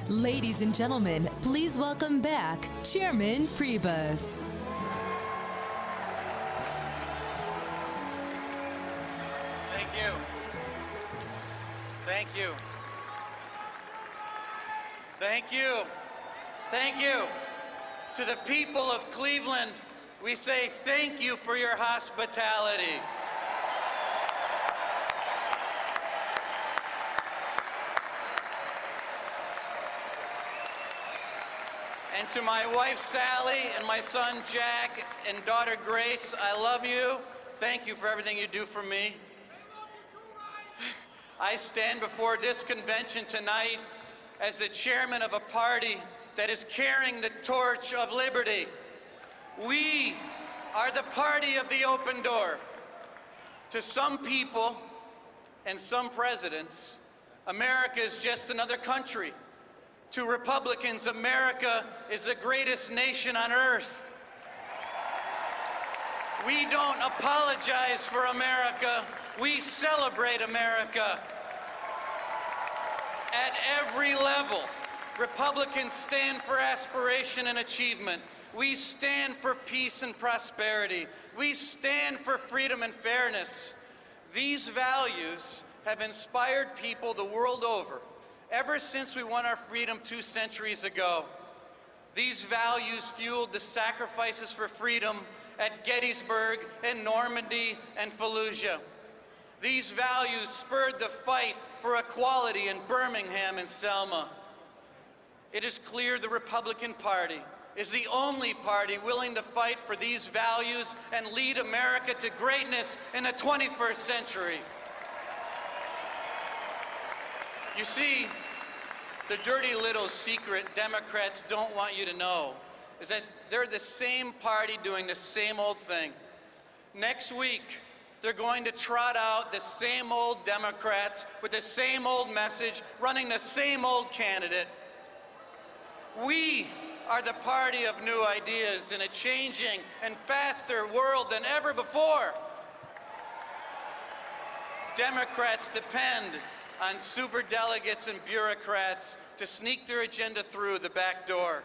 Ladies and gentlemen, please welcome back Chairman Priebus. Thank you. Thank you. Thank you. Thank you. To the people of Cleveland, we say thank you for your hospitality. And to my wife Sally and my son Jack and daughter Grace, I love you. Thank you for everything you do for me. I stand before this convention tonight as the chairman of a party that is carrying the torch of liberty. We are the party of the open door. To some people and some presidents, America is just another country. To Republicans, America is the greatest nation on earth. We don't apologize for America. We celebrate America. At every level, Republicans stand for aspiration and achievement. We stand for peace and prosperity. We stand for freedom and fairness. These values have inspired people the world over ever since we won our freedom 2 centuries ago. These values fueled the sacrifices for freedom at Gettysburg and Normandy and Fallujah. These values spurred the fight for equality in Birmingham and Selma. It is clear the Republican Party is the only party willing to fight for these values and lead America to greatness in the 21st century. You see, the dirty little secret Democrats don't want you to know is that they're the same party doing the same old thing. Next week, they're going to trot out the same old Democrats with the same old message, running the same old candidate. We are the party of new ideas in a changing and faster world than ever before. Democrats depend on superdelegates and bureaucrats to sneak their agenda through the back door.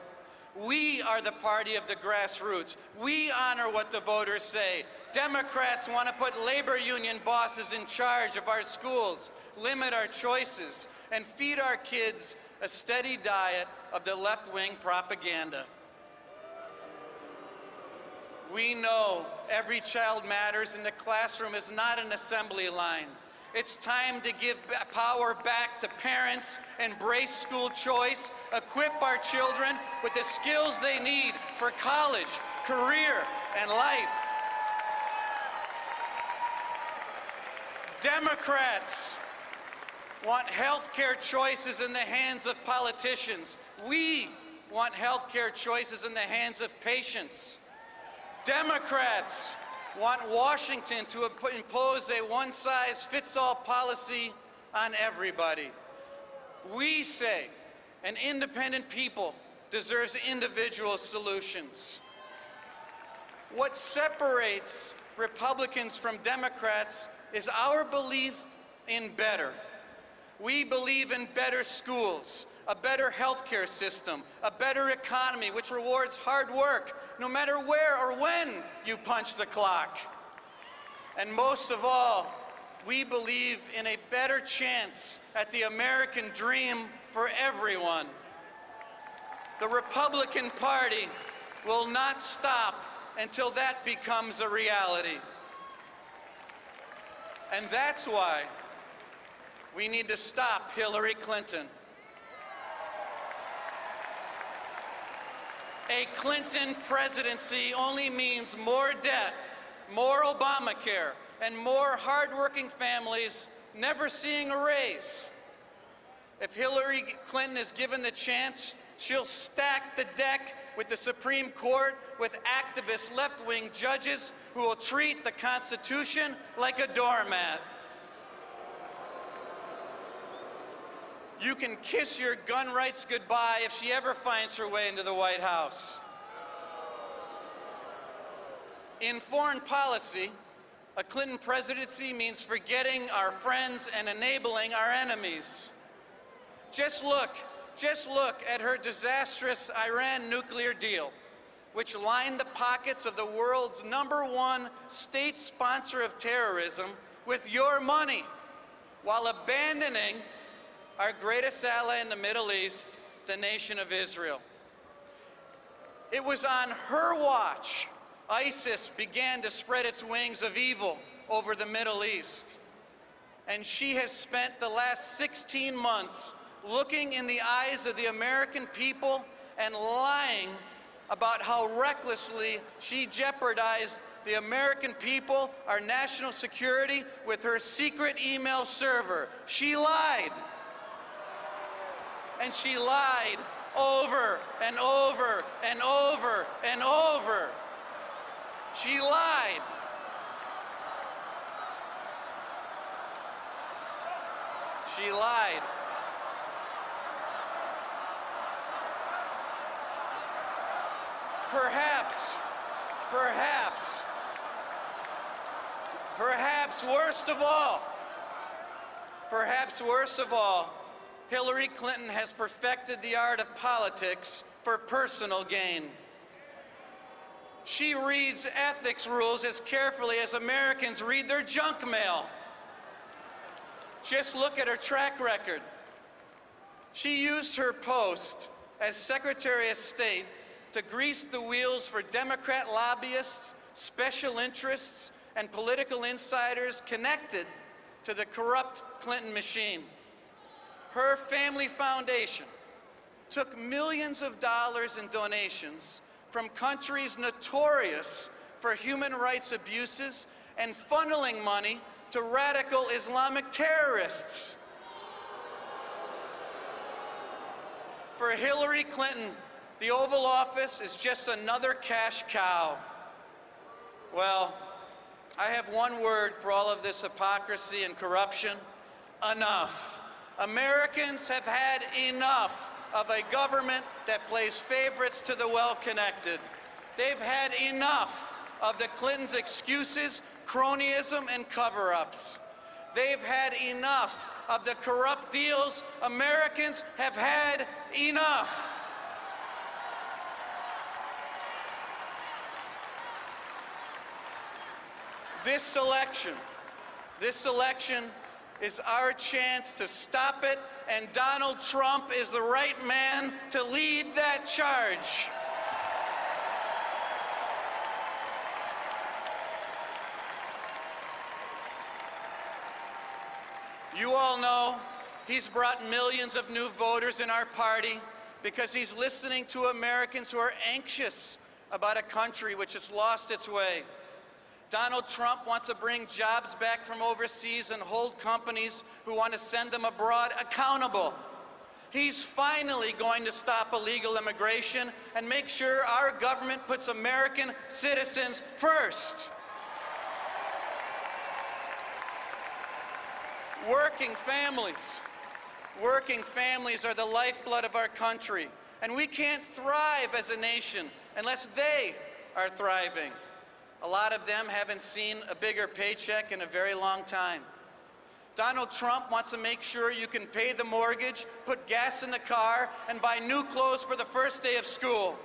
We are the party of the grassroots. We honor what the voters say. Democrats want to put labor union bosses in charge of our schools, limit our choices, and feed our kids a steady diet of the left-wing propaganda. We know every child matters and the classroom is not an assembly line. It's time to give power back to parents, embrace school choice, equip our children with the skills they need for college, career, and life. Democrats want health care choices in the hands of politicians. We want health care choices in the hands of patients. Democrats want Washington to impose a one-size-fits-all policy on everybody. We say an independent people deserves individual solutions. What separates Republicans from Democrats is our belief in better. We believe in better schools, a better healthcare system, a better economy which rewards hard work no matter where or when you punch the clock. And most of all, we believe in a better chance at the American dream for everyone. The Republican Party will not stop until that becomes a reality. And that's why we need to stop Hillary Clinton. A Clinton presidency only means more debt, more Obamacare, and more hardworking families never seeing a raise. If Hillary Clinton is given the chance, she'll stack the deck with the Supreme Court with activist left-wing judges who will treat the Constitution like a doormat. You can kiss your gun rights goodbye if she ever finds her way into the White House. In foreign policy, a Clinton presidency means forgetting our friends and enabling our enemies. Just look Just look at her disastrous Iran nuclear deal, which lined the pockets of the world's #1 state sponsor of terrorism with your money, while abandoning our greatest ally in the Middle East, the nation of Israel. It was on her watch ISIS began to spread its wings of evil over the Middle East. And she has spent the last 16 months looking in the eyes of the American people and lying about how recklessly she jeopardized the American people, our national security, with her secret email server. She lied. And she lied over and over and over and over. She lied. She lied. Perhaps worst of all, Hillary Clinton has perfected the art of politics for personal gain. She reads ethics rules as carefully as Americans read their junk mail. Just look at her track record. She used her post as Secretary of State to grease the wheels for Democrat lobbyists, special interests, and political insiders connected to the corrupt Clinton machine. Her family foundation took millions of dollars in donations from countries notorious for human rights abuses and funneling money to radical Islamic terrorists. For Hillary Clinton, the Oval Office is just another cash cow. Well, I have one word for all of this hypocrisy and corruption: enough. Americans have had enough of a government that plays favorites to the well-connected. They've had enough of the Clintons' excuses, cronyism, and cover-ups. They've had enough of the corrupt deals. Americans have had enough. This election is our chance to stop it, and Donald Trump is the right man to lead that charge. You all know he's brought millions of new voters in our party because he's listening to Americans who are anxious about a country which has lost its way. Donald Trump wants to bring jobs back from overseas and hold companies who want to send them abroad accountable. He's finally going to stop illegal immigration and make sure our government puts American citizens first. Working families are the lifeblood of our country, and we can't thrive as a nation unless they are thriving. A lot of them haven't seen a bigger paycheck in a very long time. Donald Trump wants to make sure you can pay the mortgage, put gas in the car, and buy new clothes for the first day of school.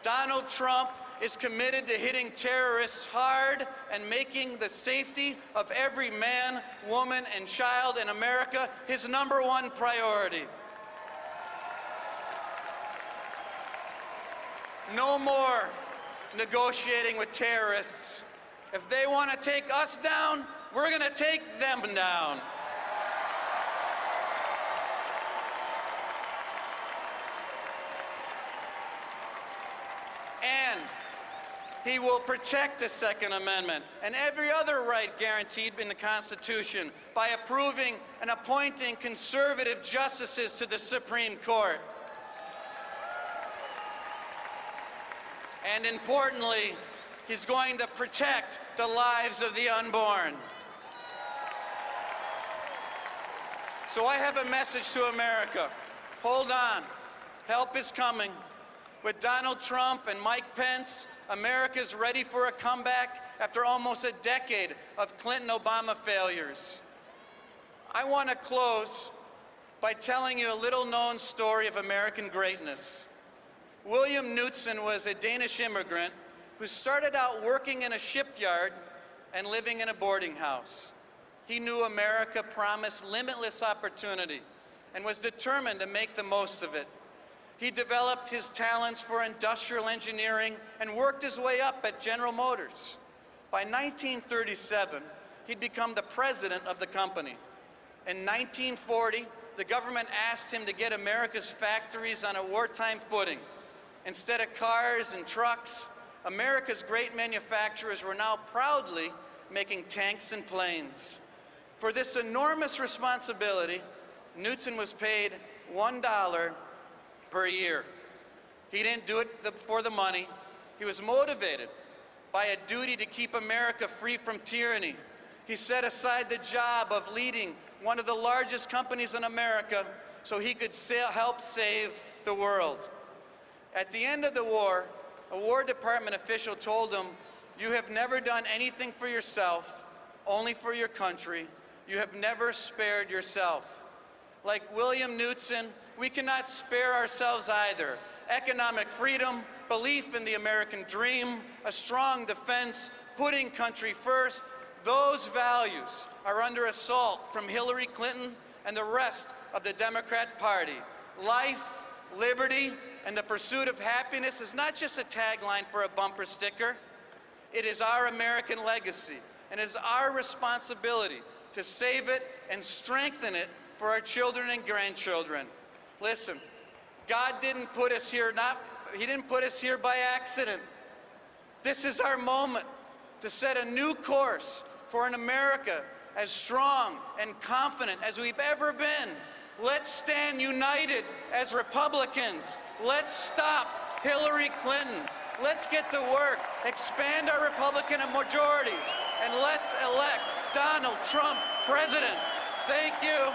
Donald Trump is committed to hitting terrorists hard and making the safety of every man, woman, and child in America his #1 priority. No more negotiating with terrorists. If they want to take us down, we're going to take them down. And he will protect the Second Amendment and every other right guaranteed in the Constitution by approving and appointing conservative justices to the Supreme Court. And importantly, he's going to protect the lives of the unborn. So I have a message to America. Hold on. Help is coming. With Donald Trump and Mike Pence, America's ready for a comeback after almost a decade of Clinton-Obama failures. I want to close by telling you a little-known story of American greatness. William Knutson was a Danish immigrant who started out working in a shipyard and living in a boarding house. He knew America promised limitless opportunity and was determined to make the most of it. He developed his talents for industrial engineering and worked his way up at General Motors. By 1937, he'd become the president of the company. In 1940, the government asked him to get America's factories on a wartime footing. Instead of cars and trucks, America's great manufacturers were now proudly making tanks and planes. For this enormous responsibility, Knutson was paid $1 per year. He didn't do it for the money. He was motivated by a duty to keep America free from tyranny. He set aside the job of leading one of the largest companies in America so he could help save the world. At the end of the war, a War Department official told him, "You have never done anything for yourself, only for your country. You have never spared yourself." Like William Knutson, we cannot spare ourselves either. Economic freedom, belief in the American dream, a strong defense, putting country first, those values are under assault from Hillary Clinton and the rest of the Democrat Party. Life, liberty, and the pursuit of happiness is not just a tagline for a bumper sticker. It is our American legacy, and it is our responsibility to save it and strengthen it for our children and grandchildren. Listen, God didn't put us here, He didn't put us here by accident. This is our moment to set a new course for an America as strong and confident as we've ever been. Let's stand united as Republicans. Let's stop Hillary Clinton. Let's get to work, expand our Republican majorities, and let's elect Donald Trump president. Thank you,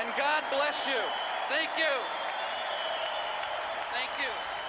and God bless you. Thank you. Thank you.